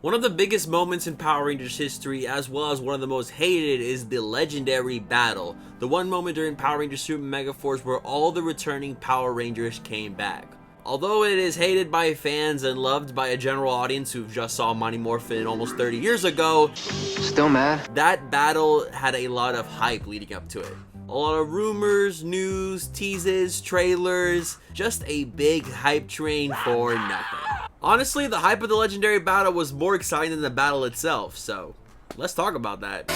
One of the biggest moments in Power Rangers history, as well as one of the most hated, is the legendary battle. The one moment during Power Rangers Super Megaforce where all the returning Power Rangers came back. Although it is hated by fans and loved by a general audience who just saw Mighty Morphin almost 30 years ago, still mad? That battle had a lot of hype leading up to it. A lot of rumors, news, teases, trailers, just a big hype train for nothing. Honestly, the hype of the legendary battle was more exciting than the battle itself, so let's talk about that.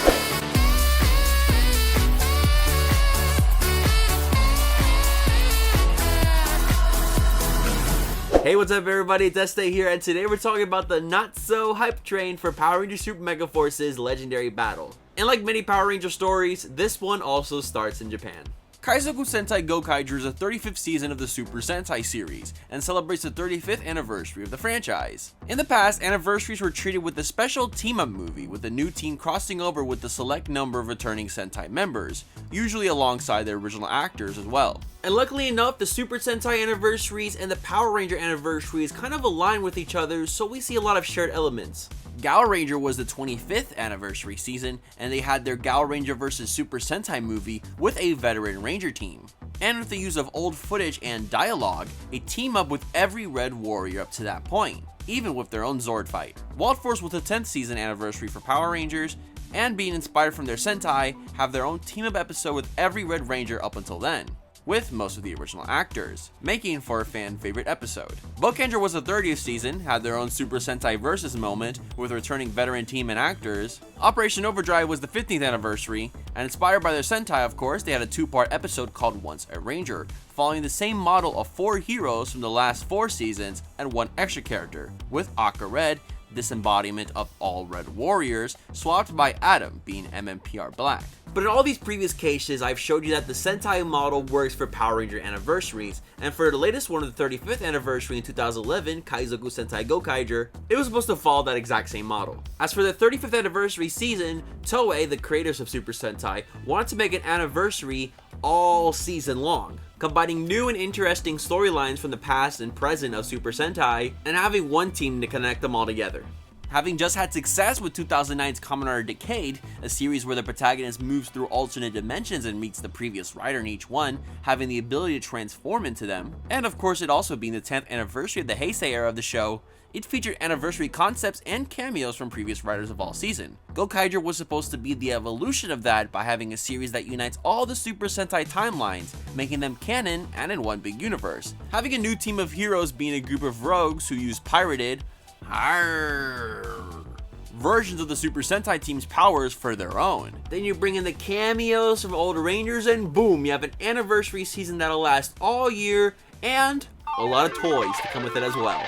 Hey, what's up everybody, it's Este here, and today we're talking about the not-so-hype train for Power Rangers Super Megaforce's legendary battle. And like many Power Ranger stories, this one also starts in Japan. Kaizoku Sentai Gokaiger is the 35th season of the Super Sentai series, and celebrates the 35th anniversary of the franchise. In the past, anniversaries were treated with a special team-up movie, with the new team crossing over with the select number of returning Sentai members, usually alongside their original actors as well. And luckily enough, the Super Sentai anniversaries and the Power Ranger anniversaries kind of align with each other, so we see a lot of shared elements. Gal Ranger was the 25th anniversary season, and they had their Gal Ranger vs Super Sentai movie with a veteran Ranger team. And with the use of old footage and dialogue, a team up with every Red Warrior up to that point, even with their own Zord fight. Wild Force was the 10th season anniversary for Power Rangers, and being inspired from their Sentai, have their own team up episode with every Red Ranger up until then, with most of the original actors, making for a fan favorite episode. Gokaiger was the 30th season, had their own Super Sentai Versus moment with returning veteran team and actors. Operation Overdrive was the 15th anniversary, and inspired by their Sentai of course, they had a two-part episode called Once a Ranger, following the same model of 4 heroes from the last 4 seasons and 1 extra character, with Aqua Red, disembodiment of all Red Warriors, swapped by Adam being MMPR Black. But in all these previous cases, I've showed you that the Sentai model works for Power Ranger anniversaries, and for the latest one of the 35th anniversary in 2011, Kaizoku Sentai Gokaiger, it was supposed to follow that exact same model. As for the 35th anniversary season, Toei, the creators of Super Sentai, wanted to make an anniversary all season long, combining new and interesting storylines from the past and present of Super Sentai, and having one team to connect them all together. Having just had success with 2009's Kamen Rider Decade, a series where the protagonist moves through alternate dimensions and meets the previous rider in each one, having the ability to transform into them, and of course it also being the 10th anniversary of the Heisei era of the show, it featured anniversary concepts and cameos from previous writers of all season. Gokaiger was supposed to be the evolution of that by having a series that unites all the Super Sentai timelines, making them canon and in one big universe. Having a new team of heroes being a group of rogues who use pirated versions of the Super Sentai team's powers for their own. Then you bring in the cameos from old Rangers and boom, you have an anniversary season that'll last all year and a lot of toys to come with it as well.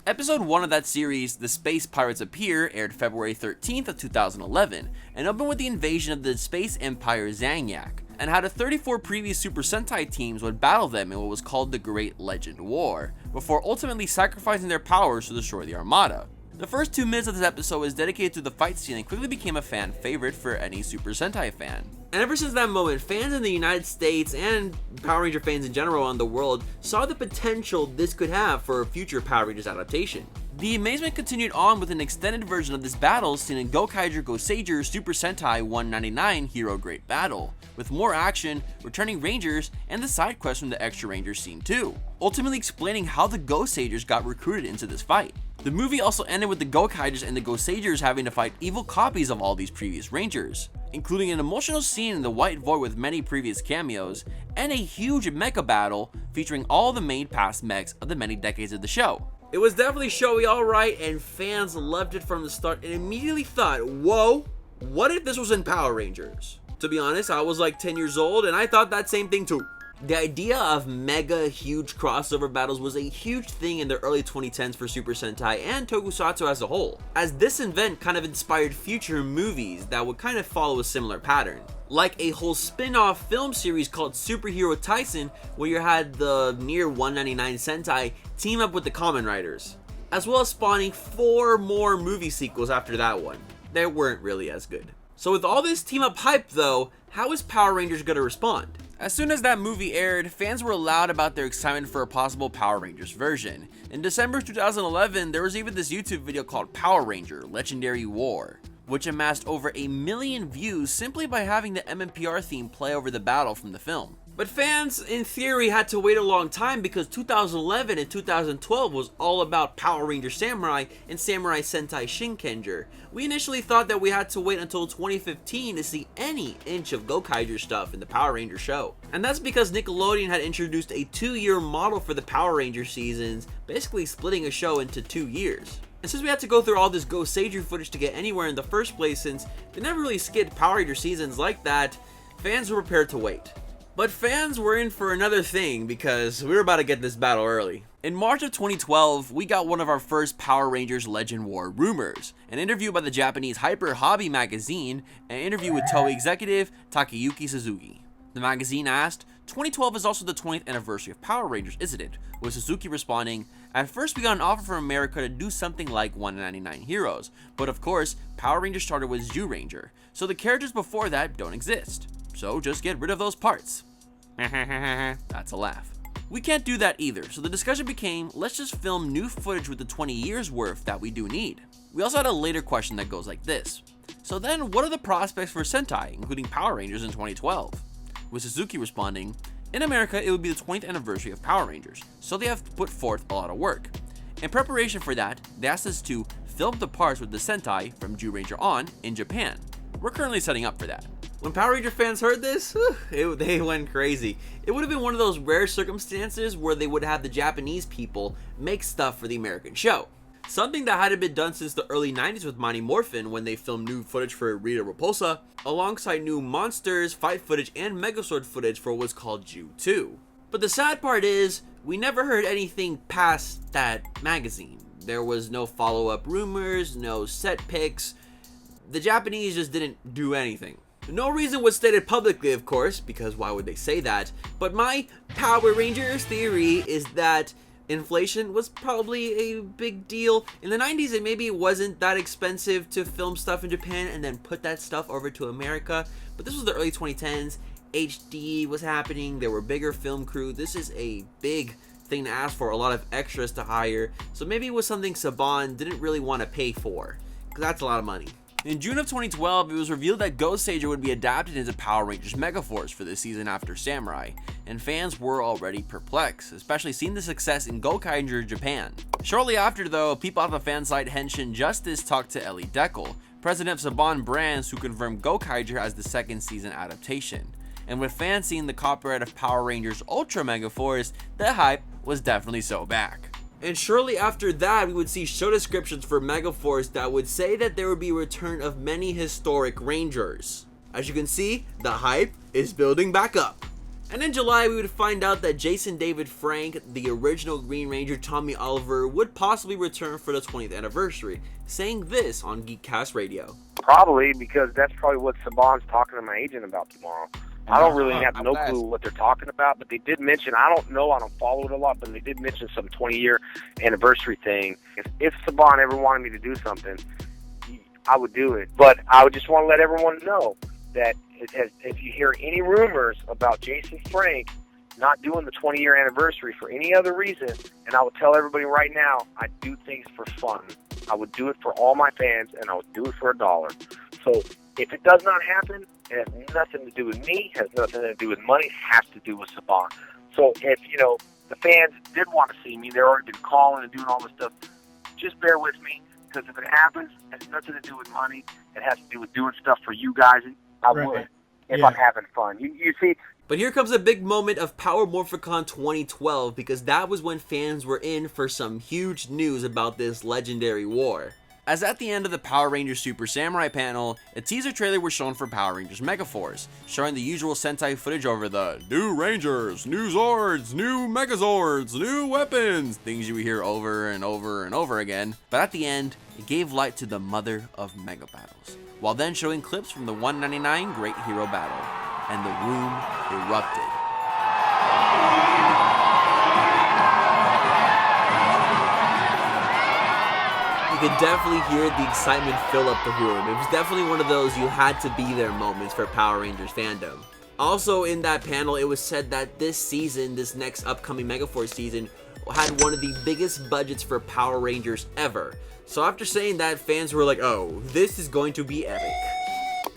Episode 1 of that series, The Space Pirates Appear, aired February 13th of 2011 and opened with the invasion of the Space Empire Zanyak, and how the 34 previous Super Sentai teams would battle them in what was called the Great Legend War, before ultimately sacrificing their powers to destroy the Armada. The first 2 minutes of this episode was dedicated to the fight scene and quickly became a fan favorite for any Super Sentai fan. And ever since that moment, fans in the United States and Power Ranger fans in general around the world saw the potential this could have for a future Power Rangers adaptation. The amazement continued on with an extended version of this battle seen in Gokaiger Goseiger's Super Sentai 199 Hero Great Battle, with more action, returning Rangers, and the side quest from the Extra Rangers scene too, ultimately explaining how the Gokaigers got recruited into this fight. The movie also ended with the Gokaigers and the Gokaigers having to fight evil copies of all these previous Rangers, including an emotional scene in the White Void with many previous cameos, and a huge mecha battle featuring all the main past mechs of the many decades of the show. It was definitely showy alright, and fans loved it from the start and immediately thought, whoa, what if this was in Power Rangers? To be honest, I was like 10 years old and I thought that same thing too. The idea of mega huge crossover battles was a huge thing in the early 2010s for Super Sentai and Tokusatsu as a whole, as this event kind of inspired future movies that would kind of follow a similar pattern. Like a whole spin-off film series called Superhero Tyson, where you had the near 199 Sentai team up with the Kamen Riders, as well as spawning 4 more movie sequels after that one. They weren't really as good. So with all this team up hype though, how is Power Rangers gonna respond? As soon as that movie aired, fans were loud about their excitement for a possible Power Rangers version. In December 2011, there was even this YouTube video called Power Ranger Legendary War, which amassed over 1 million views simply by having the MMPR theme play over the battle from the film. But fans, in theory, had to wait a long time because 2011 and 2012 was all about Power Ranger Samurai and Samurai Sentai Shinkenger. We initially thought that we had to wait until 2015 to see any inch of Gokaiger stuff in the Power Ranger show. And that's because Nickelodeon had introduced a 2-year model for the Power Ranger seasons, basically splitting a show into 2 years. And since we had to go through all this Gokaiger footage to get anywhere in the first place, since they never really skipped Power Ranger seasons like that, fans were prepared to wait. But fans were in for another thing because we were about to get this battle early. In March of 2012, we got one of our first Power Rangers Legend War rumors, an interview by the Japanese Hyper Hobby magazine, an interview with Toei executive Takayuki Suzuki. The magazine asked, 2012 is also the 20th anniversary of Power Rangers, isn't it? With Suzuki responding, at first we got an offer from America to do something like 199 Heroes, but of course, Power Rangers started with Zyuranger, so the characters before that don't exist. So just get rid of those parts. That's a laugh. We can't do that either, so the discussion became, let's just film new footage with the 20 years worth that we do need. We also had a later question that goes like this. So then what are the prospects for Sentai, including Power Rangers in 2012? With Suzuki responding, in America it would be the 20th anniversary of Power Rangers, so they have put forth a lot of work. In preparation for that, they asked us to film the parts with the Sentai from Zyuranger on in Japan. We're currently setting up for that. When Power Ranger fans heard this, they went crazy. It would have been one of those rare circumstances where they would have the Japanese people make stuff for the American show. Something that hadn't been done since the early 90s with Mighty Morphin when they filmed new footage for Rita Repulsa, alongside new monsters, fight footage, and Megazord footage for what's called Ju 2. But the sad part is, we never heard anything past that magazine. There was no follow-up rumors, no set pics. The Japanese just didn't do anything. No reason was stated publicly, of course, because why would they say that? But my Power Rangers theory is that inflation was probably a big deal. In the 90s, it maybe wasn't that expensive to film stuff in Japan and then put that stuff over to America. But this was the early 2010s. HD was happening. There were bigger film crew. This is a big thing to ask for, a lot of extras to hire. So maybe it was something Saban didn't really want to pay for, because that's a lot of money. In June of 2012, it was revealed that Gokaiger would be adapted into Power Rangers Megaforce for the season after Samurai, and fans were already perplexed, especially seeing the success in Gokaiger Japan. Shortly after though, people off the fan site Henshin Justice talked to Ellie Deckel, president of Saban Brands, who confirmed Gokaiger as the second season adaptation. And with fans seeing the copyright of Power Rangers Ultra Megaforce, the hype was definitely so back. And shortly after that, we would see show descriptions for Megaforce that would say that there would be a return of many historic Rangers. As you can see, the hype is building back up. And in July, we would find out that Jason David Frank, the original Green Ranger Tommy Oliver, would possibly return for the 20th anniversary, saying this on Geekcast Radio. Probably, because that's probably what Saban's talking to my agent about tomorrow. I don't really have no clue what they're talking about, but they did mention, I don't know, I don't follow it a lot, but they did mention some 20-year anniversary thing. If Saban ever wanted me to do something, I would do it. But I would just want to let everyone know that if you hear any rumors about Jason Frank not doing the 20-year anniversary for any other reason, and I would tell everybody right now, I do things for fun. I would do it for all my fans, and I would do it for $1. So if it does not happen, it has nothing to do with me, has nothing to do with money, it has to do with Saban. So if, the fans did want to see me, they're already been calling and doing all this stuff, just bear with me, because if it happens, it has nothing to do with money, it has to do with doing stuff for you guys, and I would, if I'm having fun. You see? But here comes a big moment of Power Morphicon 2012, because that was when fans were in for some huge news about this legendary war. As at the end of the Power Rangers Super Samurai panel, a teaser trailer was shown for Power Rangers Megaforce, showing the usual Sentai footage over the new Rangers, new Zords, new Megazords, new weapons, things you hear over and over and over again. But at the end, it gave light to the mother of Mega Battles, while then showing clips from the 199 Great Hero Battle, and the room erupted. You could definitely hear the excitement fill up the room. It was definitely one of those you had to be there moments for Power Rangers fandom. Also in that panel, it was said that this season, this next upcoming Megaforce season, had one of the biggest budgets for Power Rangers ever. So after saying that, fans were like, oh, this is going to be epic.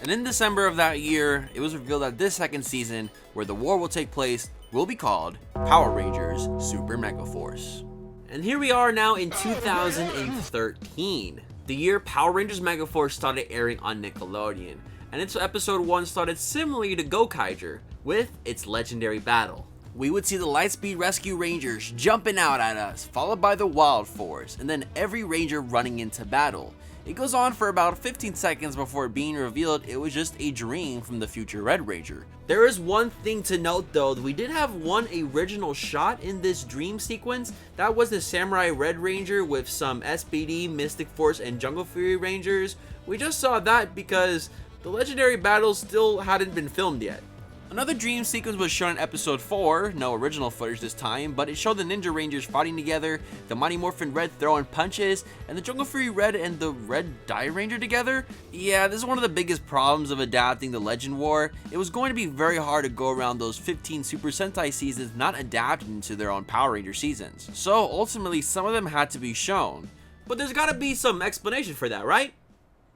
And in December of that year, it was revealed that this second season, where the war will take place, will be called Power Rangers Super Megaforce. And here we are now in 2013, the year Power Rangers Megaforce started airing on Nickelodeon. And its episode 1 started similarly to Gokaiger, with its legendary battle. We would see the Lightspeed Rescue Rangers jumping out at us, followed by the Wild Force, and then every Ranger running into battle. It goes on for about 15 seconds before being revealed it was just a dream from the future Red Ranger. There is one thing to note though, we did have one original shot in this dream sequence. That was the Samurai Red Ranger with some SPD, Mystic Force, and Jungle Fury Rangers. We just saw that because the legendary battles still hadn't been filmed yet. Another dream sequence was shown in episode 4, no original footage this time, but it showed the Ninja Rangers fighting together, the Mighty Morphin Red throwing punches, and the Jungle Fury Red and the Red Dye Ranger together. Yeah, this is one of the biggest problems of adapting the Legend War. It was going to be very hard to go around those 15 Super Sentai seasons not adapted into their own Power Ranger seasons. So ultimately, some of them had to be shown. But there's gotta be some explanation for that, right?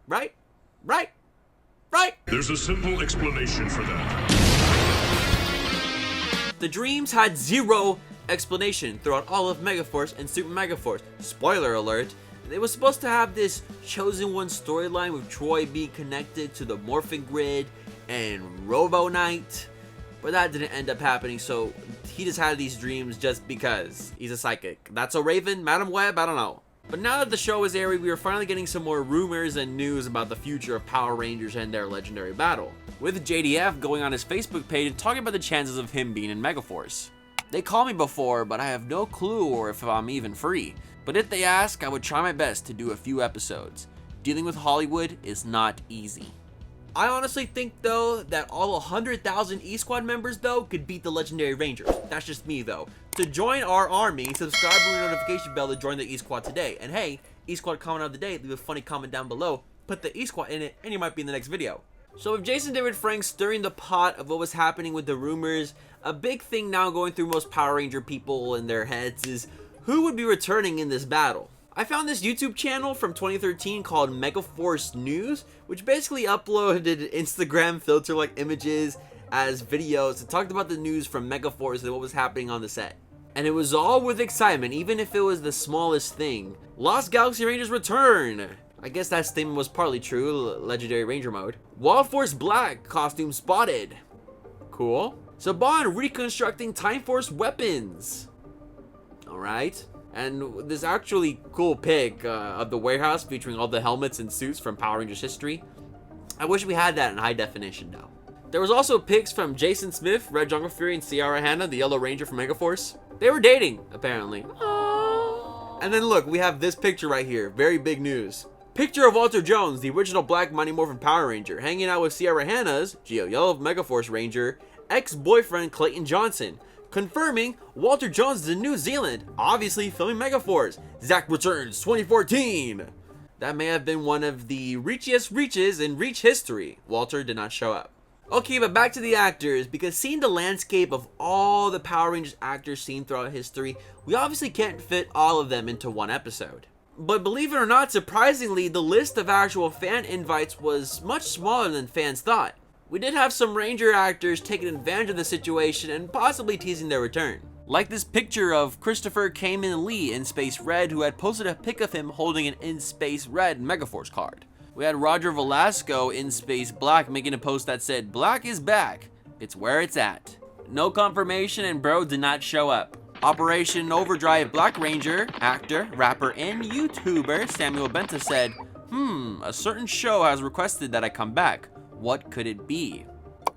Right? Right? Right? There's a simple explanation for that. The dreams had zero explanation throughout all of Megaforce and Super Megaforce. Spoiler alert, it was supposed to have this Chosen One storyline with Troy being connected to the Morphin Grid and Robo Knight, but that didn't end up happening, so he just had these dreams just because he's a psychic. That's a Raven, Madam Web, I don't know. But now that the show is airing, we are finally getting some more rumors and news about the future of Power Rangers and their legendary battle, with JDF going on his Facebook page and talking about the chances of him being in Megaforce. They called me before, but I have no clue or if I'm even free. But if they ask, I would try my best to do a few episodes. Dealing with Hollywood is not easy. I honestly think though that all 100,000 E-Squad members though could beat the legendary Rangers. That's just me though. To join our army, subscribe with the notification bell to join the E-Squad today. And hey, E-Squad comment of the day, leave a funny comment down below, put the E-Squad in it, and you might be in the next video. So with Jason David Frank stirring the pot of what was happening with the rumors, a big thing now going through most Power Ranger people in their heads is who would be returning in this battle. I found this YouTube channel from 2013 called Megaforce News, which basically uploaded Instagram filter like images as videos and talked about the news from Megaforce and what was happening on the set. And it was all with excitement, even if it was the smallest thing. Lost Galaxy Rangers return! I guess that statement was partly true, Legendary Ranger mode. Wild Force Black costume spotted. Cool. Saban reconstructing Time Force weapons. Alright. And this actually cool pic of the warehouse featuring all the helmets and suits from Power Rangers history. I wish we had that in high definition though. There was also pics from Jason Smith, Red Jungle Fury, and Ciara Hanna, the Yellow Ranger from Megaforce. They were dating, apparently. Aww. And then look, we have this picture right here. Very big news. Picture of Walter Jones, the original Black Mighty Morphin Power Ranger, hanging out with Ciara Hanna's, Geo Yellow Megaforce Ranger, ex-boyfriend Clayton Johnson. Confirming Walter Jones is in New Zealand, obviously filming Megaforce. Zack returns 2014. That may have been one of the reachiest reaches in Reach history. Walter did not show up. Okay, but back to the actors, because seeing the landscape of all the Power Rangers actors seen throughout history, we obviously can't fit all of them into one episode. But believe it or not, surprisingly, the list of actual fan invites was much smaller than fans thought. We did have some Ranger actors taking advantage of the situation and possibly teasing their return. Like this picture of Christopher Kamen Lee in Space Red, who had posted a pic of him holding an In Space Red Megaforce card. We had Roger Velasco in Space Black making a post that said, "Black is back. It's where it's at." No confirmation and bro did not show up. Operation Overdrive Black Ranger, actor, rapper, and YouTuber Samuel Benta said, a certain show has requested that I come back. What could it be?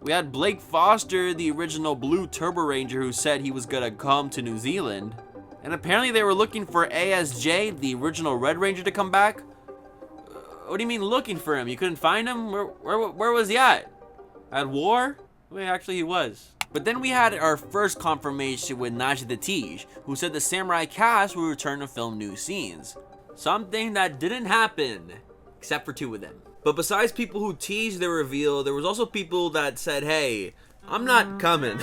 We had Blake Foster, the original Blue Turbo Ranger, who said he was gonna come to New Zealand. And apparently they were looking for ASJ, the original Red Ranger, to come back. What do you mean looking for him? You couldn't find him? Where was he at? At war? Wait, actually he was. But then we had our first confirmation with Naji the Tej, who said the Samurai cast would return to film new scenes. Something that didn't happen, except for 2 of them. But besides people who teased the reveal, there was also people that said, hey, I'm not coming.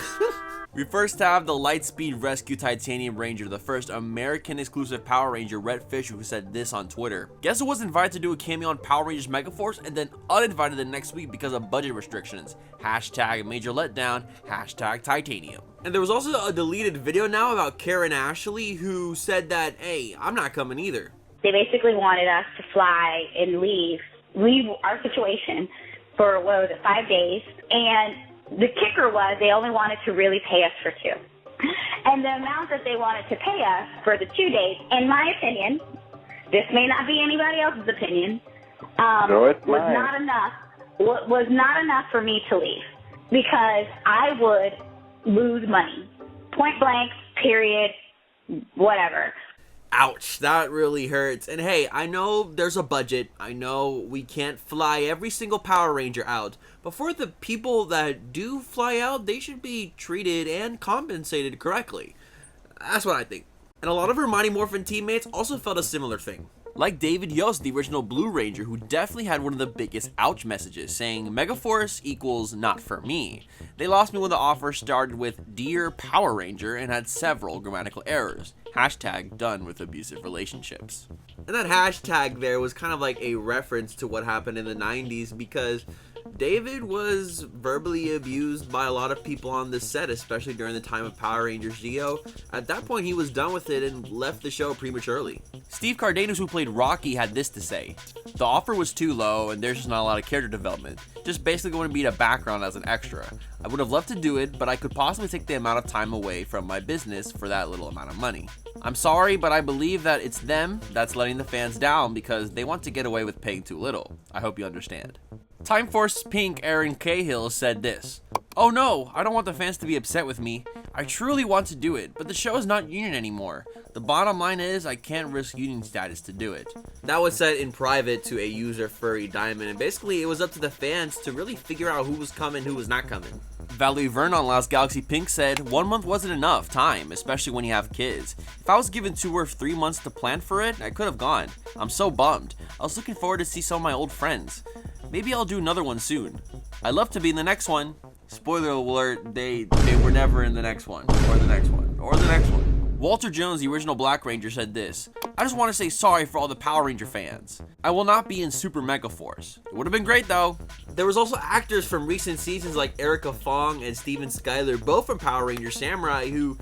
We first have the Lightspeed Rescue Titanium Ranger, the first American exclusive Power Ranger, Red Fisher, who said this on Twitter. Guess who was invited to do a cameo on Power Rangers Megaforce and then uninvited the next week because of budget restrictions? Hashtag major letdown, hashtag titanium. And there was also a deleted video now about Karen Ashley who said that, hey, I'm not coming either. They basically wanted us to fly and leave our situation for, 5 days, and the kicker was they only wanted to really pay us for 2. And the amount that they wanted to pay us for the 2 days, in my opinion, this may not be anybody else's opinion, was not enough for me to leave, because I would lose money. Point blank, period, whatever. Ouch, that really hurts. And hey, I know there's a budget. I know we can't fly every single Power Ranger out. But for the people that do fly out, they should be treated and compensated correctly. That's what I think. And a lot of her Mighty Morphin teammates also felt a similar thing. Like David Yost, the original Blue Ranger, who definitely had one of the biggest ouch messages, saying Megaforce equals not for me. They lost me when the offer started with Dear Power Ranger and had several grammatical errors. Hashtag done with abusive relationships. And that hashtag there was kind of like a reference to what happened in the 90s, because David was verbally abused by a lot of people on this set, especially during the time of Power Rangers Zeo. At that point, he was done with it and left the show prematurely. Steve Cardenas, who played Rocky, had this to say: the offer was too low and there's just not a lot of character development. Just basically going to be a background as an extra. I would have loved to do it, but I could possibly take the amount of time away from my business for that little amount of money. I'm sorry, but I believe that it's them that's letting the fans down because they want to get away with paying too little. I hope you understand. Time Force Pink Aaron Cahill said this: oh no, I don't want the fans to be upset with me. I truly want to do it, but the show is not union anymore. The bottom line is I can't risk union status to do it. That was said in private to a user, Furry Diamond, and basically it was up to the fans to really figure out who was coming, who was not coming. Valerie Verne on Last Galaxy Pink said, 1 month wasn't enough time, especially when you have kids. If I was given 2 or 3 months to plan for it, I could have gone. I'm so bummed. I was looking forward to see some of my old friends. Maybe I'll do another one soon. I'd love to be in the next one. Spoiler alert, they were never in the next one, or the next one, or the next one. Walter Jones, the original Black Ranger, said this: I just want to say sorry for all the Power Ranger fans. I will not be in Super Megaforce. It would have been great though. There was also actors from recent seasons like Erica Fong and Steven Skyler, both from Power Ranger Samurai, who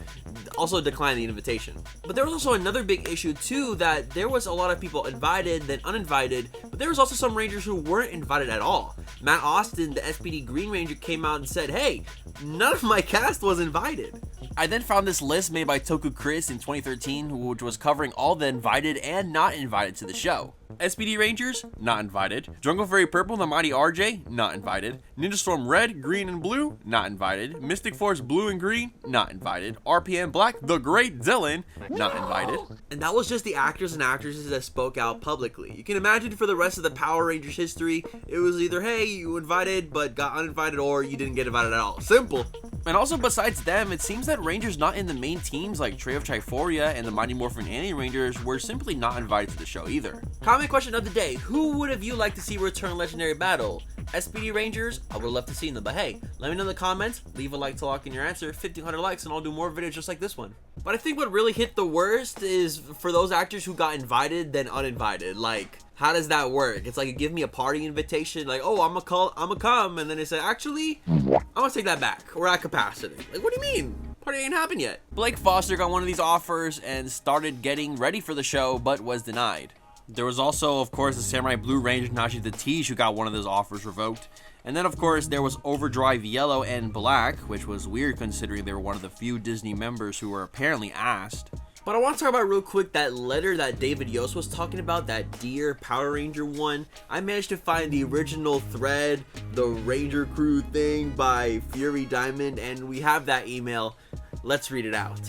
also declined the invitation. But there was also another big issue too, that there was a lot of people invited, then uninvited, but there was also some Rangers who weren't invited at all. Matt Austin, the SPD Green Ranger, came out and said, hey, none of my cast was invited. I then found this list made by Toku Chris in 2013, which was covering all the invited and not invited to the show. SPD Rangers, not invited. Jungle Fairy Purple, the Mighty RJ, not invited. Ninja Storm Red, Green, and Blue, not invited. Mystic Force Blue and Green, not invited. RPM Black, the Great Dylan, not invited. And that was just the actors and actresses that spoke out publicly. You can imagine for the rest of the Power Rangers history, it was either, hey, you invited but got uninvited, or you didn't get invited at all. Simple. And also besides them, it seems that Rangers not in the main teams like Trey of Triforia and the Mighty Morphin Alien Rangers were simply not invited to the show either. Comment question of the day: who would have you liked to see return Legendary Battle? SPD Rangers? I would have loved to see them, but hey, let me know in the comments, leave a like to lock in your answer, 1,500 likes and I'll do more videos just like this one. But I think what really hit the worst is for those actors who got invited then uninvited. Like, how does that work? It's like you give me a party invitation, like, oh, I'm gonna come, and then they say, actually, I'm gonna take that back. We're at capacity. Like, what do you mean? Party ain't happened yet. Blake Foster got one of these offers and started getting ready for the show, but was denied. There was also, of course, the Samurai Blue Ranger, Nashi the Tease, who got one of those offers revoked. And then, of course, there was Overdrive Yellow and Black, which was weird considering they were one of the few Disney members who were apparently asked. But I want to talk about real quick that letter that David Yost was talking about, that Dear Power Ranger one. I managed to find the original thread, the Ranger Crew thing by Fury Diamond, and we have that email. Let's read it out.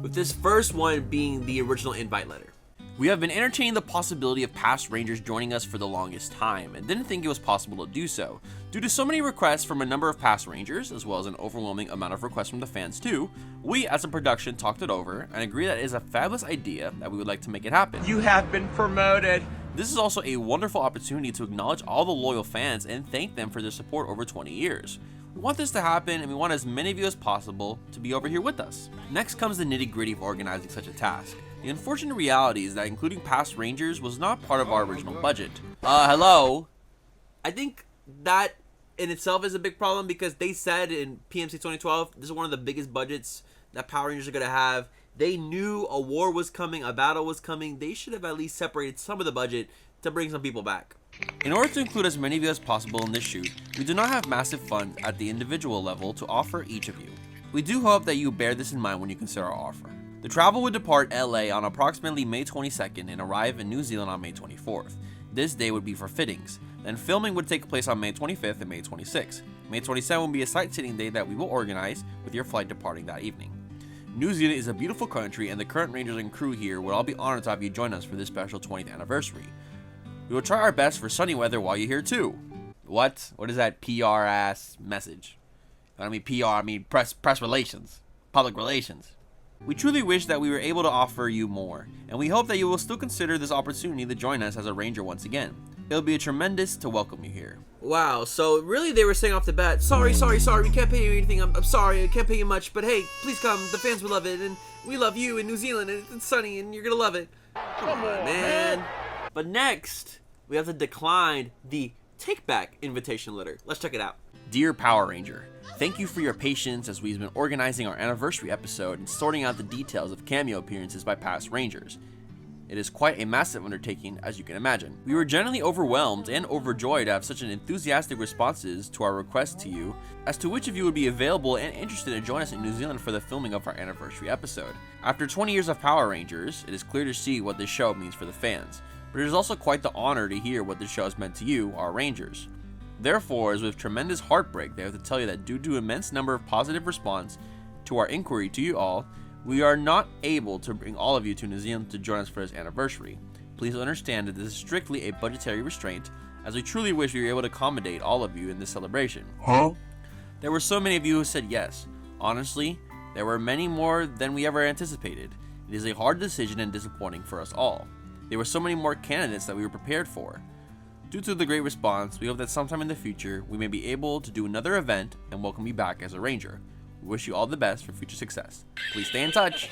With this first one being the original invite letter. We have been entertaining the possibility of past Rangers joining us for the longest time, and didn't think it was possible to do so. Due to so many requests from a number of past Rangers, as well as an overwhelming amount of requests from the fans too, we as a production talked it over and agreed that it is a fabulous idea that we would like to make it happen. You have been promoted! This is also a wonderful opportunity to acknowledge all the loyal fans and thank them for their support over 20 years. We want this to happen, and we want as many of you as possible to be over here with us. Next comes the nitty-gritty of organizing such a task. The unfortunate reality is that including past Rangers was not part of our original budget. Hello? I think that in itself is a big problem because they said in PMC 2012, this is one of the biggest budgets that Power Rangers are going to have. They knew a war was coming, a battle was coming. They should have at least separated some of the budget to bring some people back. In order to include as many of you as possible in this shoot, we do not have massive funds at the individual level to offer each of you. We do hope that you bear this in mind when you consider our offer. The travel would depart LA on approximately May 22nd and arrive in New Zealand on May 24th. This day would be for fittings. Then filming would take place on May 25th and May 26th. May 27th will be a sightseeing day that we will organize with your flight departing that evening. New Zealand is a beautiful country, and the current Rangers and crew here would all be honored to have you join us for this special 20th anniversary. We will try our best for sunny weather while you're here too. What? What is that PR ass message? I mean PR, I mean press relations, public relations. We truly wish that we were able to offer you more, and we hope that you will still consider this opportunity to join us as a Ranger once again. It'll be a tremendous to welcome you here. Wow, so really they were saying off the bat, sorry, we can't pay you anything, I'm sorry, I can't pay you much, but hey, please come, the fans will love it, and we love you in New Zealand, and it's sunny, and you're gonna love it. Come on, man. But next, we have to decline the take-back invitation letter. Let's check it out. Dear Power Ranger, thank you for your patience as we've been organizing our anniversary episode and sorting out the details of cameo appearances by past Rangers. It is quite a massive undertaking, as you can imagine. We were genuinely overwhelmed and overjoyed to have such an enthusiastic responses to our request to you, as to which of you would be available and interested to join us in New Zealand for the filming of our anniversary episode. After 20 years of Power Rangers, it is clear to see what this show means for the fans, but it is also quite the honor to hear what this show has meant to you, our Rangers. Therefore, it is with tremendous heartbreak that I have to tell you that due to immense number of positive response to our inquiry to you all, we are not able to bring all of you to New Zealand to join us for this anniversary. Please understand that this is strictly a budgetary restraint, as we truly wish we were able to accommodate all of you in this celebration. There were so many of you who said yes. Honestly, there were many more than we ever anticipated. It is a hard decision and disappointing for us all. There were so many more candidates that we were prepared for. Due to the great response, we hope that sometime in the future, we may be able to do another event and welcome you back as a Ranger. We wish you all the best for future success. Please stay in touch.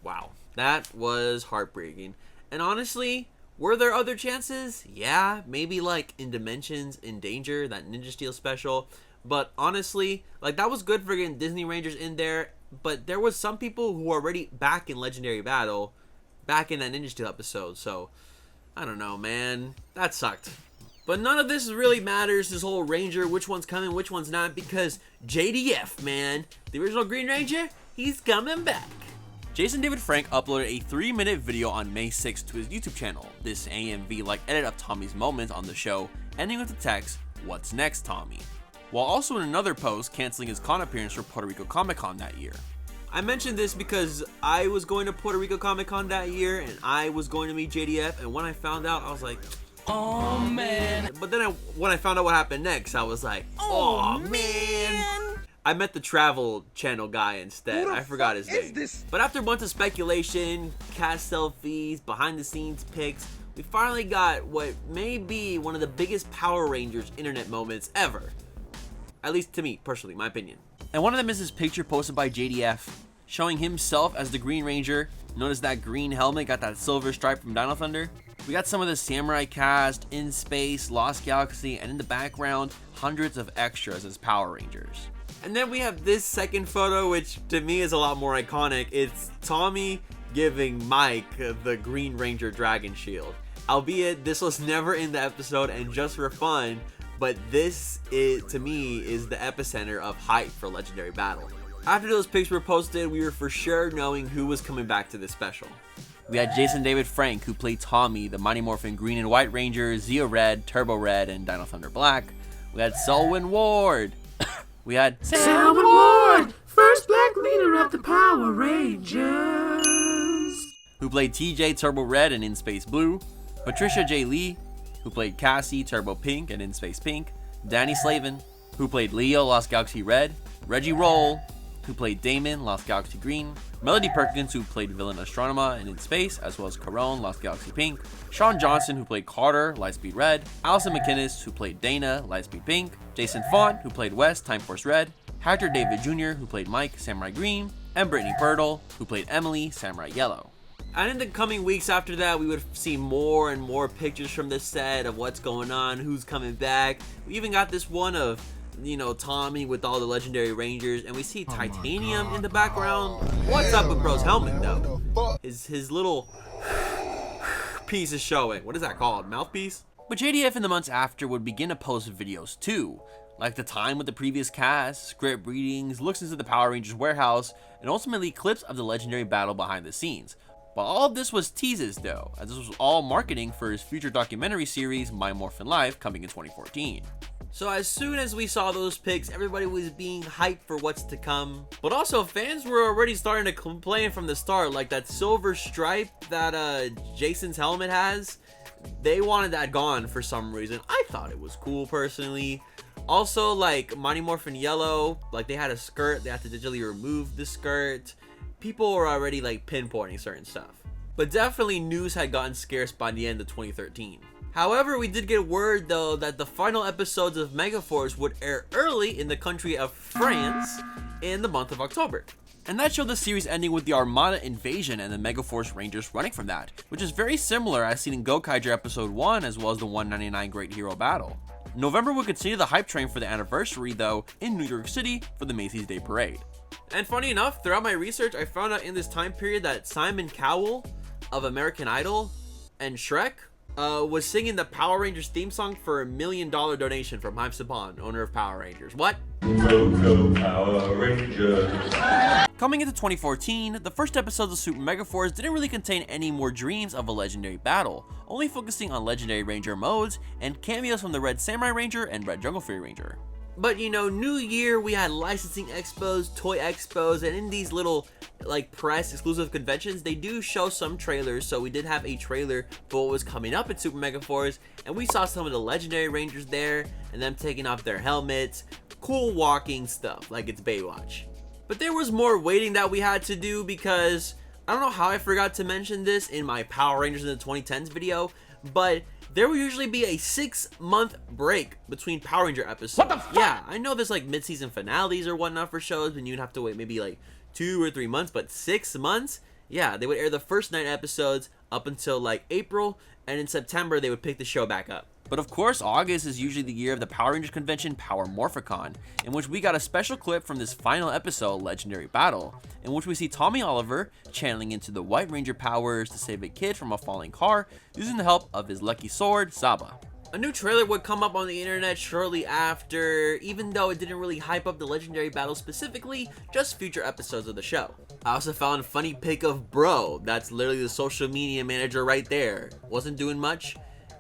Wow, that was heartbreaking. And honestly, were there other chances? Yeah, maybe like in Dimensions, in Danger, that Ninja Steel special. But honestly, like that was good for getting Disney Rangers in there. But there was some people who were already back in Legendary Battle, back in that Ninja Steel episode. So, I don't know, man. That sucked. But none of this really matters, this whole Ranger, which one's coming, which one's not, because JDF, man, the original Green Ranger, he's coming back. Jason David Frank uploaded a 3-minute video on May 6th to his YouTube channel. This AMV-like edit of Tommy's moments on the show, ending with the text, "What's next, Tommy?" While also in another post, canceling his con appearance for Puerto Rico Comic Con that year. I mentioned this because I was going to Puerto Rico Comic Con that year, and I was going to meet JDF, and when I found out, I was like, oh man. But then when I found out what happened next, I was like, oh man. I met the travel channel guy instead. I forgot his name. But after a bunch of speculation, cast selfies, behind the scenes pics, we finally got what may be one of the biggest Power Rangers internet moments ever. At least to me, personally, my opinion. And one of them is this picture posted by JDF, showing himself as the Green Ranger. Notice that green helmet got that silver stripe from Dino Thunder? We got some of the Samurai cast, In Space, Lost Galaxy, and in the background, hundreds of extras as Power Rangers. And then we have this second photo, which to me is a lot more iconic. It's Tommy giving Mike the Green Ranger Dragon Shield. Albeit, this was never in the episode and just for fun, but this, to me, is the epicenter of hype for Legendary Battle. After those pics were posted, we were for sure knowing who was coming back to this special. We had Jason David Frank, who played Tommy, the Mighty Morphin Green and White Ranger, Zeo Red, Turbo Red, and Dino Thunder Black. We had Selwyn Ward. We had Selwyn Ward, first black leader of the Power Rangers, who played TJ Turbo Red and In Space Blue. Patricia J. Lee, who played Cassie Turbo Pink and In Space Pink. Danny Slavin, who played Leo Lost Galaxy Red. Reggie Roll, who played Damon, Lost Galaxy Green, Melody Perkins, who played Villain Astronema in Space, as well as Carone, Lost Galaxy Pink, Sean Johnson, who played Carter, Lightspeed Red, Allison McInnes, who played Dana, Lightspeed Pink, Jason Font, who played Wes, Time Force Red, Hector David Jr., who played Mike, Samurai Green, and Brittany Pirtle, who played Emily, Samurai Yellow. And in the coming weeks after that, we would see more and more pictures from this set of what's going on, who's coming back. We even got this one of, you know, Tommy with all the legendary Rangers, and we see Titanium in the background. What's up with bro's helmet though? His little piece is showing. What is that called? Mouthpiece? But JDF in the months after would begin to post videos too, like the time with the previous cast, script readings, looks into the Power Rangers warehouse, and ultimately clips of the legendary battle behind the scenes. But all of this was teases though, as this was all marketing for his future documentary series, My Morphin Life, coming in 2014. So as soon as we saw those pics, everybody was being hyped for what's to come. But also fans were already starting to complain from the start, like that silver stripe that Jason's helmet has. They wanted that gone for some reason. I thought it was cool personally. Also, like Mighty Morphin Yellow, like they had a skirt, they had to digitally remove the skirt. People were already like pinpointing certain stuff. But definitely news had gotten scarce by the end of 2013. However, we did get word though that the final episodes of Megaforce would air early in the country of France in the month of October. And that showed the series ending with the Armada invasion and the Megaforce Rangers running from that, which is very similar as seen in Gokaiger episode 1 as well as the 199 Great Hero Battle. November would continue the hype train for the anniversary though in New York City for the Macy's Day Parade. And funny enough, throughout my research, I found out in this time period that Simon Cowell of American Idol and Shrek was singing the Power Rangers theme song for $1 million donation from Haim Saban, owner of Power Rangers. What? Go Power Rangers. Coming into 2014, the first episodes of Super Megaforce didn't really contain any more dreams of a legendary battle, only focusing on legendary ranger modes and cameos from the Red Samurai Ranger and Red Jungle Fury Ranger. But you know, new year, we had licensing expos, toy expos, and in these little like press exclusive conventions, they do show some trailers. So we did have a trailer for what was coming up at Super Megaforce, and we saw some of the legendary Rangers there and them taking off their helmets. Cool walking stuff, like it's Baywatch. But there was more waiting that we had to do because I don't know how I forgot to mention this in my Power Rangers in the 2010s video, but there will usually be a 6-month break between Power Ranger episodes. What the fuck? Yeah, I know there's like mid-season finales or whatnot for shows, and you'd have to wait maybe like 2 or 3 months, but 6 months? Yeah, they would air the first 9 episodes up until like April, and in September they would pick the show back up. But of course, August is usually the year of the Power Rangers convention Power Morphicon, in which we got a special clip from this final episode, Legendary Battle, in which we see Tommy Oliver channeling into the White Ranger powers to save a kid from a falling car using the help of his lucky sword, Saba. A new trailer would come up on the internet shortly after, even though it didn't really hype up the Legendary Battle specifically, just future episodes of the show. I also found a funny pic of Bro, that's literally the social media manager right there. Wasn't doing much.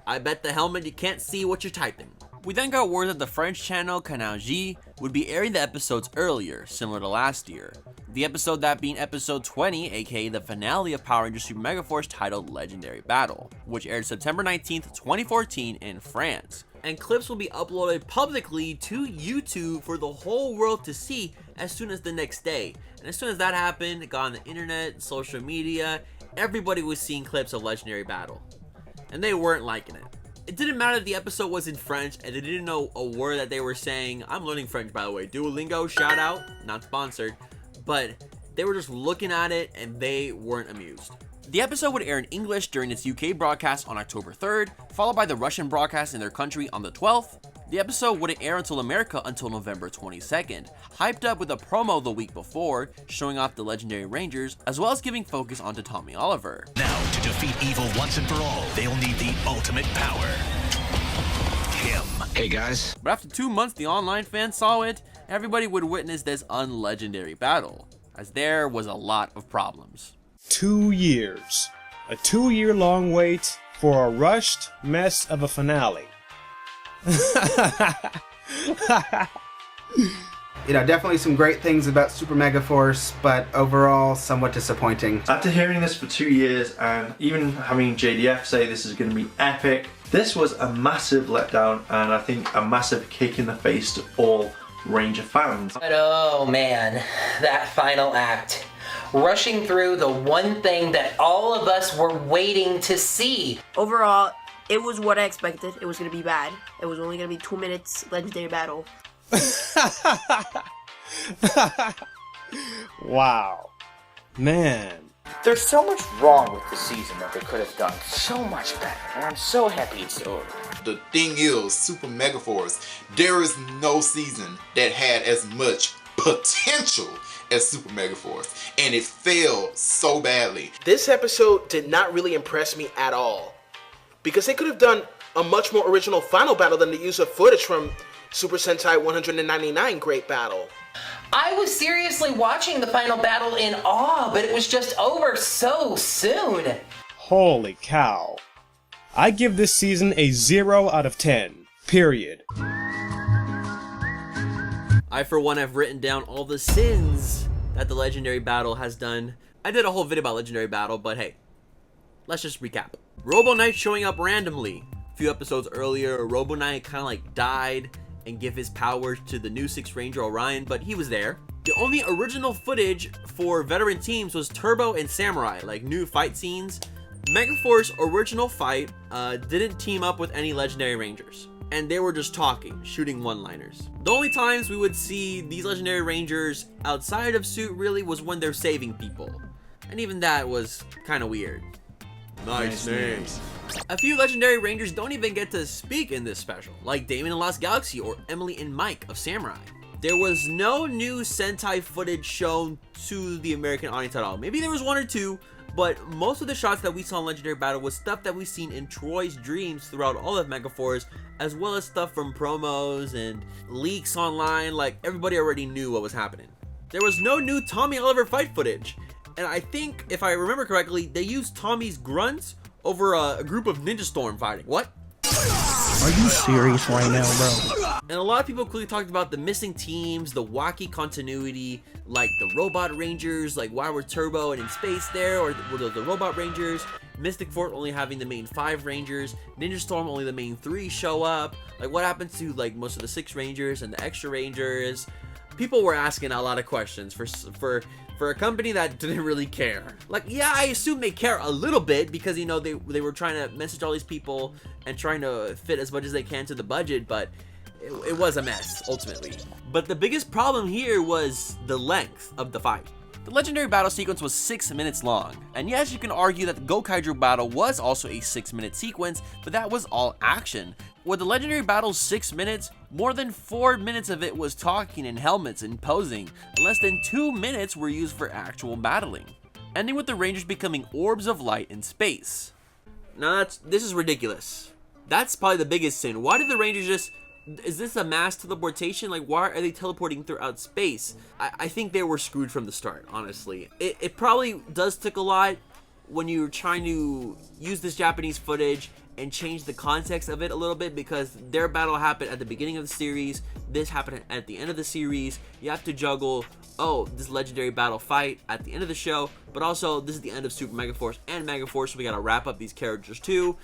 I bet the helmet you can't see what you're typing. We then got word that the French channel Canal J would be airing the episodes earlier, similar to last year. The episode that being episode 20, aka the finale of Power Rangers Super Megaforce titled Legendary Battle, which aired September 19th, 2014 in France. And clips will be uploaded publicly to YouTube for the whole world to see as soon as the next day. And as soon as that happened, it got on the internet, social media, everybody was seeing clips of Legendary Battle. And they weren't liking it. It didn't matter that the episode was in French and they didn't know a word that they were saying. I'm learning French, by the way. Duolingo, shout out, not sponsored. But they were just looking at it and they weren't amused. The episode would air in English during its UK broadcast on October 3rd, followed by the Russian broadcast in their country on the 12th. The episode wouldn't air until America until November 22nd, hyped up with a promo the week before, showing off the Legendary Rangers, as well as giving focus onto Tommy Oliver. Now, to defeat evil once and for all, they'll need the ultimate power. Him. Hey guys. But after 2 months, the online fans saw it, everybody would witness this unlegendary battle, as there was a lot of problems. 2 years. A 2-year-long wait for a rushed mess of a finale. You know, definitely some great things about Super Megaforce, but overall somewhat disappointing. After hearing this for 2 years and even having JDF say this is going to be epic, this was a massive letdown and I think a massive kick in the face to all Ranger fans. But oh man, that final act. Rushing through the one thing that all of us were waiting to see. Overall, it was what I expected. It was going to be bad. It was only going to be 2 minutes legendary battle. Wow. Man. There's so much wrong with the season that they could have done so much better, and I'm so happy it's over. The thing is, Super Megaforce, there is no season that had as much potential as Super Megaforce, and it failed so badly. This episode did not really impress me at all, because they could have done a much more original final battle than the use of footage from Super Sentai 199 Great Battle. I was seriously watching the final battle in awe, but it was just over so soon. Holy cow. I give this season a 0 out of 10. Period. I, for one, have written down all the sins that the Legendary Battle has done. I did a whole video about Legendary Battle, but hey, let's just recap. Robo Knight showing up randomly. A few episodes earlier, Robo Knight kind of like died and give his powers to the new 6th Ranger Orion, but he was there. The only original footage for veteran teams was Turbo and Samurai, like new fight scenes. Megaforce original fight didn't team up with any Legendary Rangers, and they were just talking, shooting one-liners. The only times we would see these Legendary Rangers outside of suit really was when they're saving people, and even that was kind of weird. Nice names. A few Legendary Rangers don't even get to speak in this special, like Damon in Lost Galaxy or Emily and Mike of Samurai. There was no new Sentai footage shown to the American audience at all. Maybe there was one or two, but most of the shots that we saw in Legendary Battle was stuff that we've seen in Troy's dreams throughout all of Megaforce, as well as stuff from promos and leaks online. Like, everybody already knew what was happening. There was no new Tommy Oliver fight footage, and I think, if I remember correctly, they used Tommy's grunts over a group of Ninja Storm fighting. What? Are you serious right now, bro? And a lot of people quickly talked about the missing teams, the wacky continuity, like the Robot Rangers, like why were Turbo and in space there, or were those the Robot Rangers? Mystic Force only having the main 5 Rangers, Ninja Storm only the main 3 show up. Like what happened to like most of the 6 Rangers and the extra Rangers? People were asking a lot of questions for a company that didn't really care. Like, yeah, I assume they care a little bit because, you know, they were trying to message all these people and trying to fit as much as they can to the budget, but it was a mess, ultimately. But the biggest problem here was the length of the fight. The Legendary Battle sequence was 6 minutes long, and yes, you can argue that the Gokaiger battle was also a 6-minute sequence, but that was all action. With the Legendary Battle's 6 minutes, more than 4 minutes of it was talking in helmets and posing, and less than 2 minutes were used for actual battling, ending with the Rangers becoming orbs of light in space. Now this is ridiculous. That's probably the biggest sin. Why did the Rangers just... Is this a mass teleportation? Like, why are they teleporting throughout space? I think they were screwed from the start, honestly. It probably does take a lot when you're trying to use this Japanese footage and change the context of it a little bit, because their battle happened at the beginning of the series, this happened at the end of the series. You have to juggle, oh, this Legendary Battle fight at the end of the show, but also this is the end of Super Megaforce and Megaforce, so we gotta wrap up these characters too.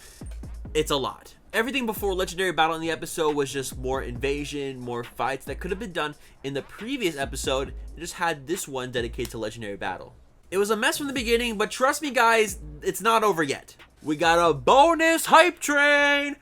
It's a lot. Everything before Legendary Battle in the episode was just more invasion, more fights that could have been done in the previous episode. It just had this one dedicated to Legendary Battle. It was a mess from the beginning, but trust me guys, it's not over yet. We got a bonus hype train!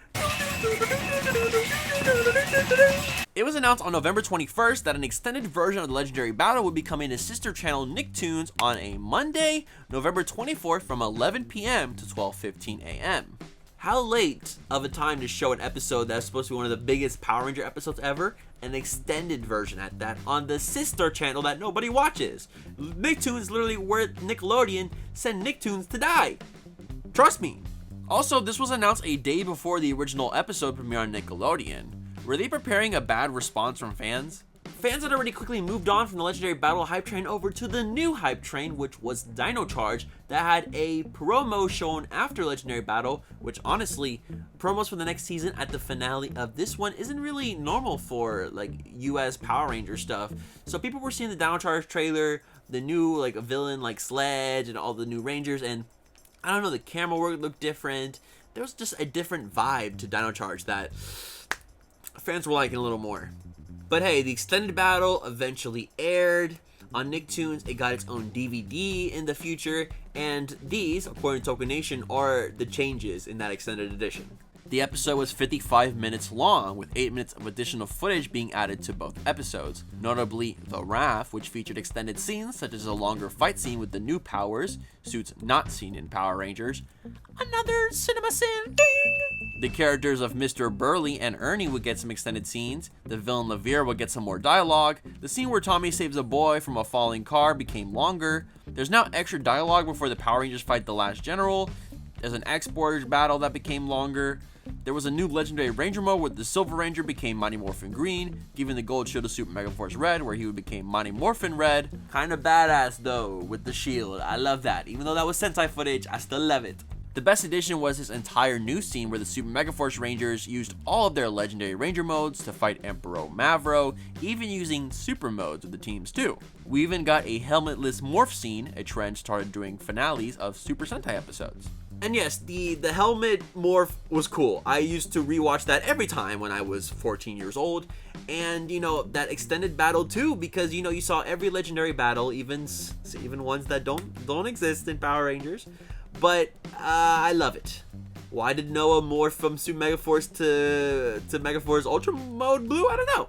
It was announced on November 21st that an extended version of the Legendary Battle would be coming to sister channel Nicktoons on a Monday, November 24th from 11 p.m. to 12:15 a.m. How late of a time to show an episode that's supposed to be one of the biggest Power Ranger episodes ever, an extended version at that, on the sister channel that nobody watches. Nicktoons is literally where Nickelodeon sent Nicktoons to die. Trust me. Also, this was announced a day before the original episode premiere on Nickelodeon. Were they preparing a bad response from fans? Fans had already quickly moved on from the Legendary Battle hype train over to the new hype train, which was Dino Charge, that had a promo shown after Legendary Battle, which honestly, promos for the next season at the finale of this one isn't really normal for like US Power Ranger stuff. So people were seeing the Dino Charge trailer, the new like villain like Sledge and all the new Rangers, and I don't know, the camera work looked different. There was just a different vibe to Dino Charge that fans were liking a little more. But hey, the extended battle eventually aired on Nicktoons. It got its own DVD in the future, and these, according to Token Nation, are the changes in that extended edition. The episode was 55 minutes long, with 8 minutes of additional footage being added to both episodes. Notably, The Wrath, which featured extended scenes such as a longer fight scene with the new powers, suits not seen in Power Rangers. Another cinema sin, ding! The characters of Mr. Burley and Ernie would get some extended scenes. The villain Levere would get some more dialogue. The scene where Tommy saves a boy from a falling car became longer. There's now extra dialogue before the Power Rangers fight the last general. There's an exporters battle that became longer. There was a new Legendary Ranger mode where the Silver Ranger became Mighty Morphin Green, giving the gold shield to Super Megaforce Red, where he would become Mighty Morphin Red. Kinda badass though, with the shield. I love that. Even though that was Sentai footage, I still love it. The best addition was this entire new scene where the Super Megaforce Rangers used all of their Legendary Ranger modes to fight Emperor Mavro, even using super modes with the teams too. We even got a helmetless morph scene, a trend started during finales of Super Sentai episodes. And yes, the helmet morph was cool. I used to rewatch that every time when I was 14 years old. And, you know, that extended battle too, because, you know, you saw every legendary battle, even ones that don't exist in Power Rangers. But I love it. Why did Noah morph from Super Megaforce to Megaforce Ultra Mode Blue? I don't know.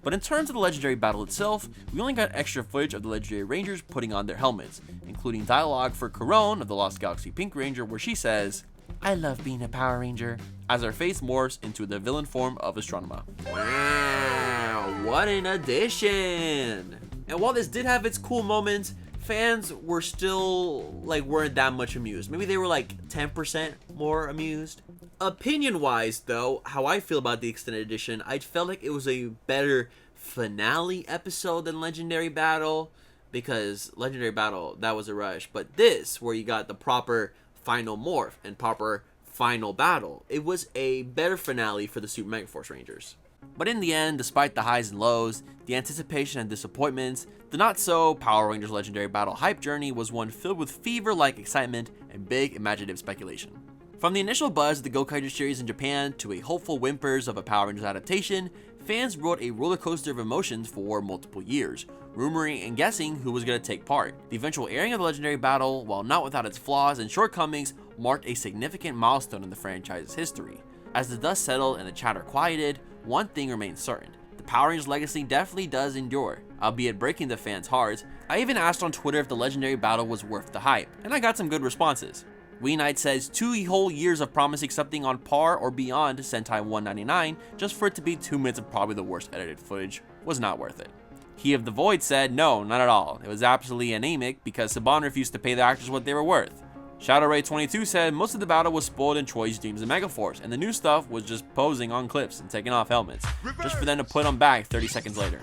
But in terms of the legendary battle itself, we only got extra footage of the legendary rangers putting on their helmets, including dialogue for Corone of the Lost Galaxy Pink Ranger, where she says, "I love being a Power Ranger," as her face morphs into the villain form of Astronema. Wow, what an addition! And while this did have its cool moments, fans were still, weren't that much amused. Maybe they were 10% more amused. Opinion-wise, though, how I feel about the extended edition, I felt like it was a better finale episode than Legendary Battle, because Legendary Battle, that was a rush. But this, where you got the proper final morph and proper final battle, it was a better finale for the Super Megaforce Rangers. But in the end, despite the highs and lows, the anticipation and disappointments, the not-so Power Rangers Legendary Battle hype journey was one filled with fever-like excitement and big imaginative speculation. From the initial buzz of the Gokaiger series in Japan to a hopeful whimpers of a Power Rangers adaptation, fans rode a roller coaster of emotions for multiple years, rumoring and guessing who was going to take part. The eventual airing of the Legendary Battle, while not without its flaws and shortcomings, marked a significant milestone in the franchise's history. As the dust settled and the chatter quieted, one thing remains certain. The Power Rangers legacy definitely does endure, albeit breaking the fans' hearts. I even asked on Twitter if the Legendary Battle was worth the hype, and I got some good responses. Wee Knight says 2 whole years of promising something on par or beyond Sentai 199 just for it to be 2 minutes of probably the worst edited footage was not worth it. He of the Void said no, not at all. It was absolutely anemic because Saban refused to pay the actors what they were worth. Shadow Ray 22 said most of the battle was spoiled in Troy's Dreams and Megaforce, and the new stuff was just posing on clips and taking off helmets, just for them to put them back 30 seconds later.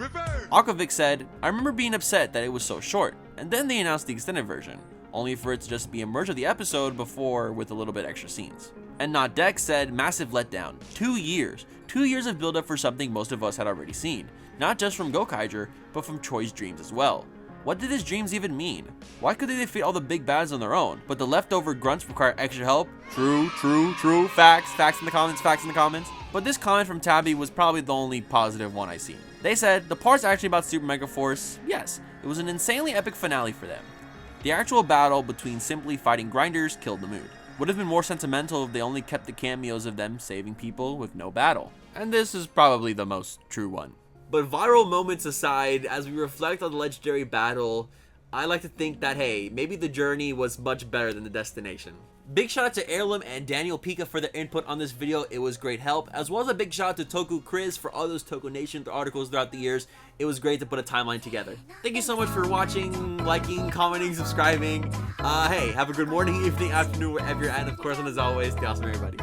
Aquavic said, I remember being upset that it was so short, and then they announced the extended version, only for it to just be a merge of the episode before with a little bit extra scenes. And Not Dex said, massive letdown. 2 years. 2 years of build up for something most of us had already seen, not just from Gokaiger, but from Troy's Dreams as well. What did his dreams even mean? Why could they defeat all the big bads on their own, but the leftover grunts require extra help? True. Facts in the comments. But this comment from Tabby was probably the only positive one I seen. They said, the part's actually about Super Megaforce. Yes, it was an insanely epic finale for them. The actual battle between simply fighting grinders killed the mood. Would have been more sentimental if they only kept the cameos of them saving people with no battle. And this is probably the most true one. But viral moments aside, as we reflect on the Legendary Battle, I like to think that, hey, maybe the journey was much better than the destination. Big shout out to Heirloom and Daniel Pika for their input on this video. It was great help, as well as a big shout out to Toku Chris for all those Toku Nation articles throughout the years. It was great to put a timeline together. Thank you so much for watching, liking, commenting, subscribing. Hey, have a good morning, evening, afternoon, wherever you're at. And of course, and as always, stay awesome, everybody.